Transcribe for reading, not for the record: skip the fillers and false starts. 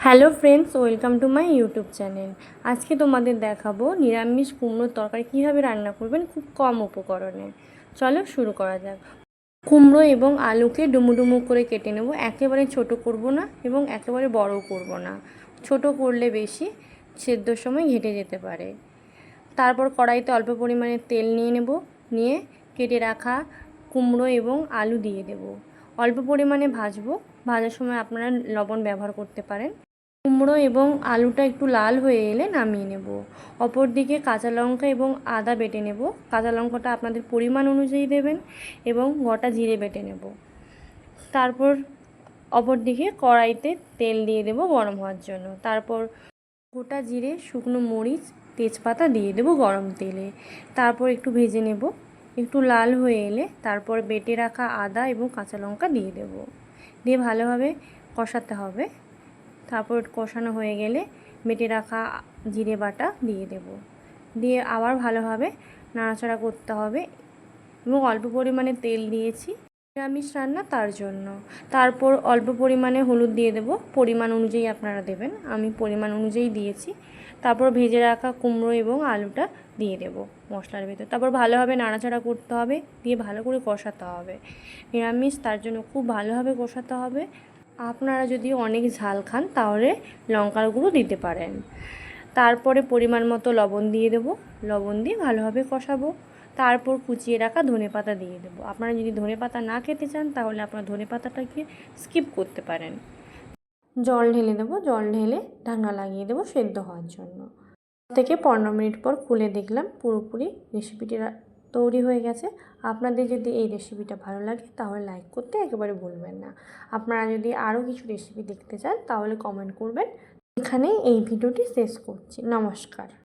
Hello friends, welcome to my YouTube channel. আজকে তোমাদের দেখাবো নিরামিষ কুমড়োর তরকারি কীভাবে রান্না করবেন খুব কম উপকরণে। চলো শুরু করা যাক। কুমড়ো এবং আলুকে ডুমু ডুমু করে কেটে নেব। একেবারে ছোট করব না এবং একেবারে বড় করব না। ছোট করলে বেশি সেদ্ধর সময় ঘেটে যেতে পারে। তারপর কড়াইতে অল্প পরিমাণে তেল নিয়ে নেব। নিয়ে কেটে রাখা কুমড়ো এবং আলু দিয়ে দেব। অল্প পরিমাণে ভাজবো। ভাজার সময় আপনারা লবণ ব্যবহার করতে পারেন। কুমড়ো এবং আলুটা একটু লাল হয়ে এলে নামিয়ে নেব। অপর দিকে কাঁচা লঙ্কা এবং আদা বেটে নেব। কাঁচা লঙ্কাটা আপনাদের পরিমাণ অনুযায়ী দেবেন এবং গোটা জিরে বেটে নেব। তারপর অপর দিকে কড়াইতে তেল দিয়ে দেব গরম হওয়ার জন্য। তারপর গোটা জিরে, শুকনো মরিচ, তেজপাতা দিয়ে দেব গরম তেলে। তারপর একটু ভেজে নেব। একটু লাল হয়ে এলে তারপর বেটে রাখা আদা এবং কাঁচা লঙ্কা দিয়ে দেব। দিয়ে ভালোভাবে কষাতে হবে। তারপর কষানো হয়ে গেলে বেটে রাখা জিরে বাটা দিয়ে দেব। দিয়ে আবার ভালোভাবে নাড়াচাড়া করতে হবে এবং অল্প পরিমাণে তেল দিয়েছি নিরামিষ রান্না তার জন্য। তারপর অল্প পরিমাণে হলুদ দিয়ে দেব, পরিমাণ অনুযায়ী আপনারা দেবেন, আমি পরিমাণ অনুযায়ী দিয়েছি। তারপর ভেজে রাখা কুমড়ো এবং আলুটা দিয়ে দেব মশলার ভেতর। তারপর ভালোভাবে নাড়াচাড়া করতে হবে, দিয়ে ভালো করে কষাতে হবে। নিরামিষ তার জন্য খুব ভালোভাবে কষাতে হবে। আপনারা যদি অনেক ঝাল খান তাহলে লঙ্কার গুঁড়ো দিতে পারেন। তারপরে পরিমাণ মতো লবণ দিয়ে দেব। লবণ দিয়ে ভালোভাবে কষাবো। তারপর কুচিয়ে রাখা ধনেপাতা দিয়ে দেবো। আপনারা যদি ধনেপাতা না খেতে চান তাহলে আপনারা ধনেপাতাটাকে স্কিপ করতে পারেন। জল ঢেলে দেবো। জল ঢেলে ঢাকনা লাগিয়ে দেবো সেদ্ধ হওয়ার জন্য। থেকে 15 মিনিট পর খুলে দেখলাম পুরোপুরি রেসিপিটি তৈরি হয়ে গেছে। আপনাদের যদি এই রেসিপিটা ভালো লাগে তাহলে লাইক করতে একেবারে ভুলবেন না। আপনারা যদি আরও কিছু রেসিপি দেখতে চান তাহলে কমেন্ট করবেন। এখানেই এই ভিডিওটি শেষ করছি। নমস্কার।